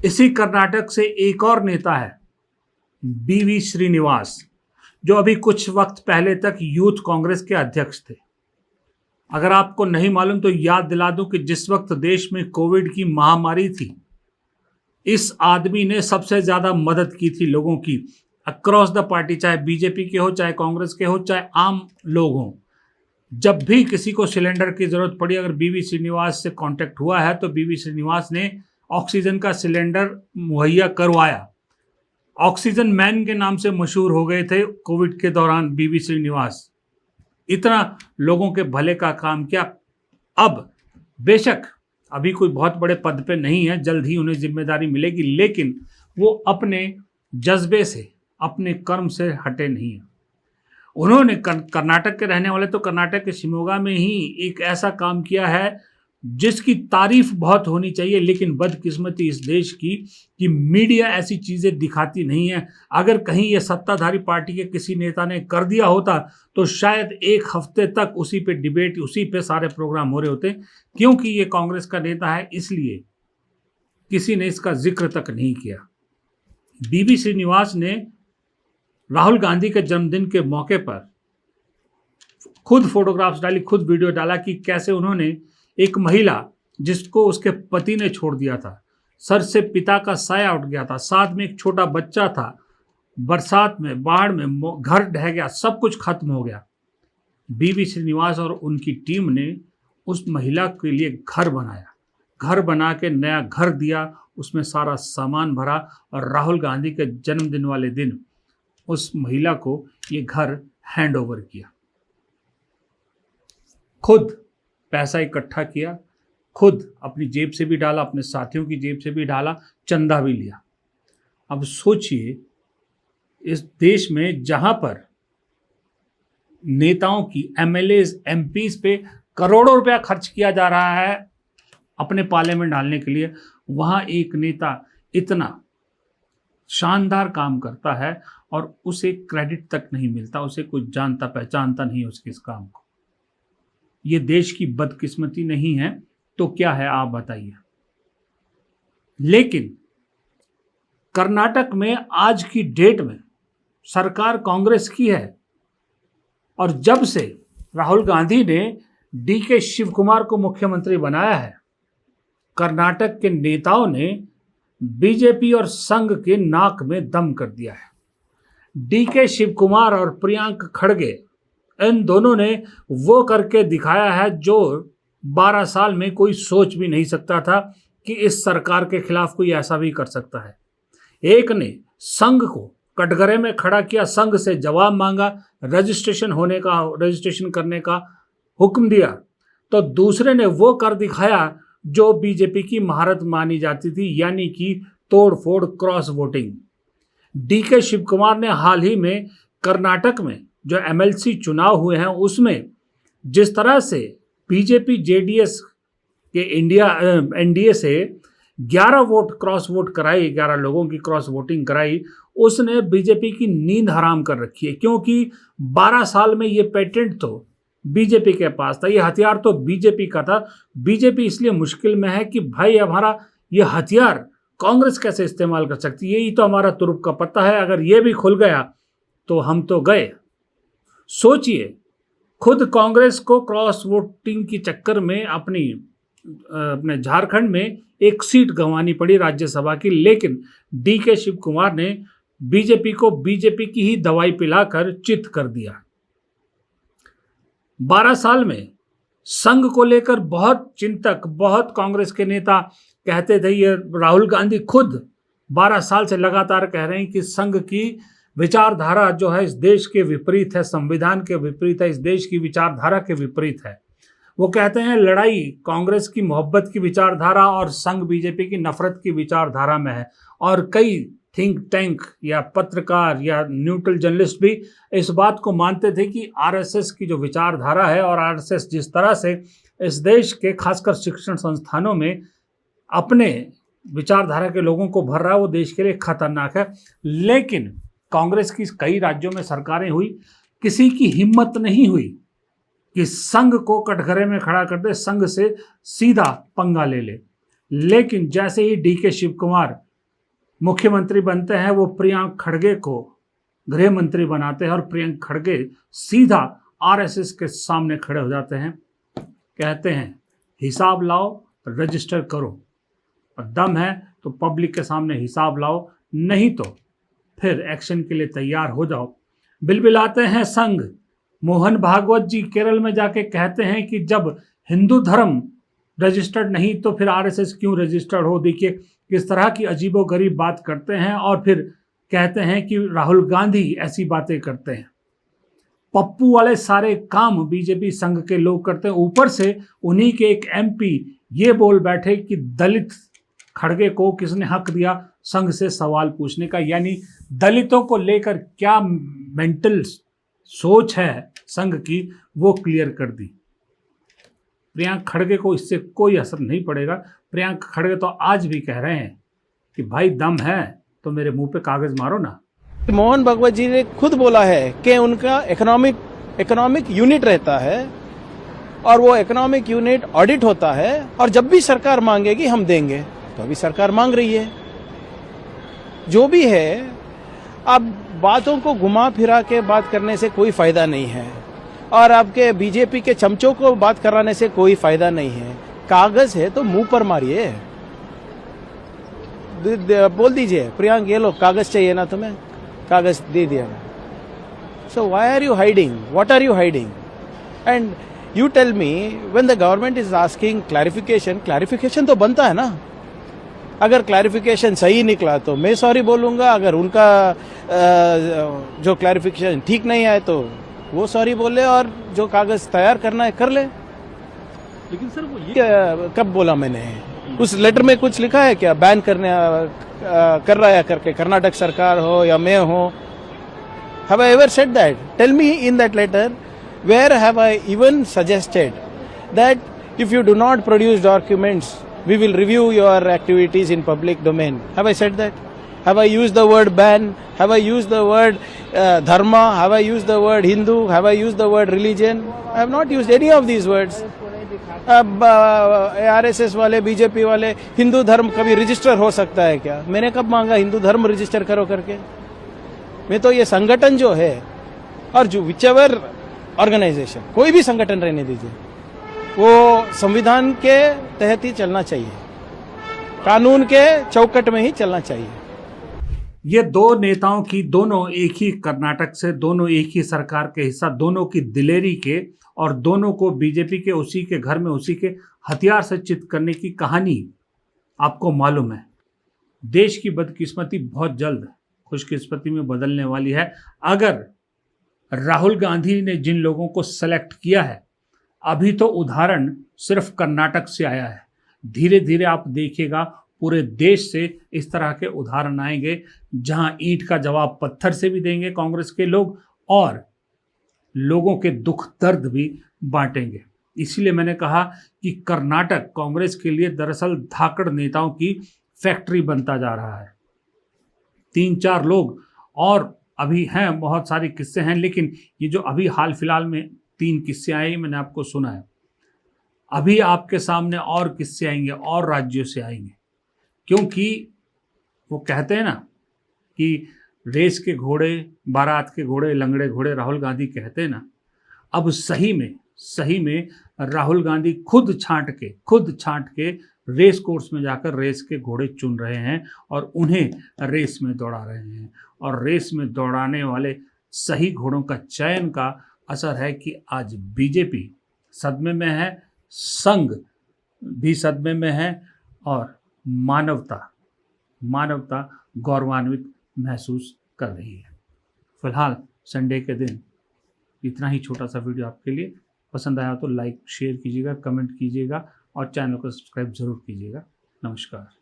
इसी कर्नाटक से एक और नेता है, बीवी श्रीनिवास, जो अभी कुछ वक्त पहले तक यूथ कांग्रेस के अध्यक्ष थे। अगर आपको नहीं मालूम तो याद दिला दूं कि जिस वक्त देश में कोविड की महामारी थी, इस आदमी ने सबसे ज्यादा मदद की थी लोगों की, अक्रॉस द पार्टी, चाहे बीजेपी के हो, चाहे कांग्रेस के हो, चाहे आम लोग हों। जब भी किसी को सिलेंडर की जरूरत पड़ी, अगर बीवी श्रीनिवास से कांटेक्ट हुआ है तो बीवी श्रीनिवास ने ऑक्सीजन का सिलेंडर मुहैया करवाया। ऑक्सीजन मैन के नाम से मशहूर हो गए थे कोविड के दौरान बीवी श्रीनिवास। इतना लोगों के भले का काम किया। अब बेशक अभी कोई बहुत बड़े पद पे नहीं है, जल्द ही उन्हें जिम्मेदारी मिलेगी, लेकिन वो अपने जज्बे से, अपने कर्म से हटे नहीं है। उन्होंने कर्नाटक के रहने वाले तो कर्नाटक के शिमोगा में ही एक ऐसा काम किया है जिसकी तारीफ बहुत होनी चाहिए, लेकिन बदकिस्मती इस देश की कि मीडिया ऐसी चीजें दिखाती नहीं है। अगर कहीं ये सत्ताधारी पार्टी के किसी नेता ने कर दिया होता तो शायद एक हफ्ते तक उसी पे डिबेट, उसी पे सारे प्रोग्राम हो रहे होते। क्योंकि ये कांग्रेस का नेता है, इसलिए किसी ने इसका जिक्र तक नहीं किया। बीवी श्रीनिवास ने राहुल गांधी के जन्मदिन के मौके पर खुद फोटोग्राफ्स डाली, खुद वीडियो डाला कि कैसे उन्होंने एक महिला जिसको उसके पति ने छोड़ दिया था, सर से पिता का साया उठ गया था, साथ में एक छोटा बच्चा था, बरसात में, बाढ़ में घर ढह गया, सब कुछ खत्म हो गया। बीवी श्रीनिवास और उनकी टीम ने उस महिला के लिए घर बनाया, घर बना के नया घर दिया, उसमें सारा सामान भरा और राहुल गांधी के जन्मदिन वाले दिन उस महिला को ये घर हैंड ओवर किया। खुद पैसा इकट्ठा किया, खुद अपनी जेब से भी डाला, अपने साथियों की जेब से भी डाला, चंदा भी लिया। अब सोचिए, इस देश में जहां पर नेताओं की, एमएलएज, एमपीज पे करोड़ों रुपया खर्च किया जा रहा है अपने पाले में डालने के लिए, वहां एक नेता इतना शानदार काम करता है और उसे क्रेडिट तक नहीं मिलता, उसे कोई जानता पहचानता नहीं उसके इस काम को। ये देश की बदकिस्मती नहीं है तो क्या है, आप बताइए। लेकिन कर्नाटक में आज की डेट में सरकार कांग्रेस की है और जब से राहुल गांधी ने डीके शिव कुमार को मुख्यमंत्री बनाया है, कर्नाटक के नेताओं ने बीजेपी और संघ के नाक में दम कर दिया है। डीके शिव कुमार और प्रियंक खड़गे, इन दोनों ने वो करके दिखाया है जो 12 साल में कोई सोच भी नहीं सकता था कि इस सरकार के खिलाफ कोई ऐसा भी कर सकता है। एक ने संघ को कटघरे में खड़ा किया, संघ से जवाब मांगा, रजिस्ट्रेशन करने का हुक्म दिया, तो दूसरे ने वो कर दिखाया जो बीजेपी की महारत मानी जाती थी, यानी कि तोड़ फोड़, cross voting. DK Shivakumar ने हाल ही में कर्नाटक में जो एमएलसी चुनाव हुए हैं उसमें जिस तरह से बीजेपी जेडीएस के एनडीए से 11 वोट क्रॉस वोट कराई, 11 लोगों की क्रॉस वोटिंग कराई, उसने बीजेपी की नींद हराम कर रखी है। क्योंकि 12 साल में ये पेटेंट तो बीजेपी के पास था, ये हथियार तो बीजेपी का था। बीजेपी इसलिए मुश्किल में है कि भाई हमारा ये हथियार कांग्रेस कैसे इस्तेमाल कर सकती है, यही तो हमारा तुरुप का पत्ता है, अगर ये भी खुल गया तो हम तो गए। सोचिए, खुद कांग्रेस को क्रॉस वोटिंग के चक्कर में अपने झारखंड में एक सीट गंवानी पड़ी राज्यसभा की, लेकिन डीके शिव कुमार ने बीजेपी को बीजेपी की ही दवाई पिलाकर चित कर दिया। 12 साल में संघ को लेकर बहुत चिंतक, बहुत कांग्रेस के नेता कहते थे, ये राहुल गांधी खुद 12 साल से लगातार कह रहे हैं कि संघ की विचारधारा जो है इस देश के विपरीत है, संविधान के विपरीत है, इस देश की विचारधारा के विपरीत है। वो कहते हैं लड़ाई कांग्रेस की मोहब्बत की विचारधारा और संघ बीजेपी की नफरत की विचारधारा में है। और कई थिंक टैंक या पत्रकार या न्यूट्रल जर्नलिस्ट भी इस बात को मानते थे कि आरएसएस की जो विचारधारा है और आरएसएस जिस तरह से इस देश के खासकर शिक्षण संस्थानों में अपने विचारधारा के लोगों को भर रहा है, वो देश के लिए खतरनाक है। लेकिन कांग्रेस की कई राज्यों में सरकारें हुई, किसी की हिम्मत नहीं हुई कि संघ को कटघरे में खड़ा कर दे, संघ से सीधा पंगा ले ले। लेकिन जैसे ही डीके शिव कुमार मुख्यमंत्री बनते हैं वो प्रियंक खड़गे को गृह मंत्री बनाते हैं और प्रियंक खड़गे सीधा आरएसएस के सामने खड़े हो जाते हैं, कहते हैं हिसाब लाओ, रजिस्टर करो, और दम है तो पब्लिक के सामने हिसाब लाओ, नहीं तो फिर एक्शन के लिए तैयार हो जाओ। बिलबिलाते हैं संघ। मोहन भागवत जी केरल में जाके कहते हैं कि जब हिंदू धर्म रजिस्टर्ड नहीं तो फिर आरएसएस क्यों रजिस्टर्ड हो। देखिए किस तरह की अजीबोगरीब बात करते हैं और फिर कहते हैं कि राहुल गांधी ऐसी बातें करते हैं। पप्पू वाले सारे काम बीजेपी संघ के लोग करते हैं। ऊपर से उन्हीं के एक एमपी ये बोल बैठे कि दलित खड़गे को किसने हक दिया संघ से सवाल पूछने का, यानी दलितों को लेकर क्या मेंटल सोच है संघ की वो क्लियर कर दी। प्रियंक खड़गे को इससे कोई असर नहीं पड़ेगा। प्रियंक खड़गे तो आज भी कह रहे हैं कि भाई दम है तो मेरे मुंह पे कागज मारो ना। मोहन भागवत जी ने खुद बोला है कि उनका इकोनॉमिक यूनिट रहता है और वो इकोनॉमिक यूनिट ऑडिट होता है और जब भी सरकार मांगेगी हम देंगे। तो अभी सरकार मांग रही है, जो भी है। अब बातों को घुमा फिरा के बात करने से कोई फायदा नहीं है और आपके बीजेपी के चमचों को बात कराने से कोई फायदा नहीं है। कागज है तो मुंह पर मारिए, बोल दीजिए प्रियंक ये लो कागज चाहिए ना तुम्हें, कागज दे दिया। So why are you hiding, what are you hiding? And you tell me when the government is asking clarification तो बनता है ना। अगर क्लैरिफिकेशन सही निकला तो मैं सॉरी बोलूंगा, अगर उनका जो क्लैरिफिकेशन ठीक नहीं आए तो वो सॉरी बोले और जो कागज तैयार करना है कर ले। लेकिन सर वो ये कब बोला मैंने? उस लेटर में कुछ लिखा है क्या बैन करने कर रहा है करके, कर्नाटक सरकार हो या मैं हो? Have I ever said that? Tell me in that letter where have I even suggested that if you do not produce documents we will review your activities in public domain. Have I said that? Have I used the word ban? Have I used the word dharma? Have I used the word Hindu? Have I used the word religion? I have not used any of these words. अब RSS वाले BJP वाले हिंदू धर्म कभी register हो सकता है क्या? मैंने कब मांगा हिंदू धर्म रजिस्टर करो करके? मैं तो ये संगठन जो है और जो विचेवर ऑर्गेनाइजेशन, कोई भी संगठन रहने दीजिए, वो संविधान के तहत ही चलना चाहिए, कानून के चौकट में ही चलना चाहिए। ये दो नेताओं की, दोनों एक ही कर्नाटक से, दोनों एक ही सरकार के हिस्सा, दोनों की दिलेरी के और दोनों को बीजेपी के उसी के घर में उसी के हथियार से चित करने की कहानी आपको मालूम है। देश की बदकिस्मती बहुत जल्द खुशकिस्मती में बदलने वाली है। अगर राहुल गांधी ने जिन लोगों को सेलेक्ट किया है, अभी तो उदाहरण सिर्फ कर्नाटक से आया है, धीरे धीरे आप देखिएगा पूरे देश से इस तरह के उदाहरण आएंगे जहां ईंट का जवाब पत्थर से भी देंगे कांग्रेस के लोग और लोगों के दुख दर्द भी बांटेंगे। इसीलिए मैंने कहा कि कर्नाटक कांग्रेस के लिए दरअसल धाकड़ नेताओं की फैक्ट्री बनता जा रहा है। 3-4 लोग और अभी हैं, बहुत सारे किस्से हैं, लेकिन ये जो अभी हाल फिलहाल में 3 किस्से आए मैंने आपको सुना है, अभी आपके सामने और किस्से आएंगे और राज्यों से आएंगे, क्योंकि वो कहते हैं ना कि रेस के घोड़े, बारात के घोड़े, लंगड़े घोड़े राहुल गांधी कहते हैं ना। अब सही में राहुल गांधी खुद छांट के रेस कोर्स में जाकर रेस के घोड़े चुन रहे हैं और उन्हें रेस में दौड़ा रहे हैं। और रेस में दौड़ाने वाले सही घोड़ों का चयन का असर है कि आज बीजेपी सदमे में है, संघ भी सदमे में है और मानवता गौरवान्वित महसूस कर रही है। फिलहाल संडे के दिन इतना ही छोटा सा वीडियो आपके लिए। पसंद आया तो लाइक शेयर कीजिएगा, कमेंट कीजिएगा और चैनल को सब्सक्राइब जरूर कीजिएगा। नमस्कार।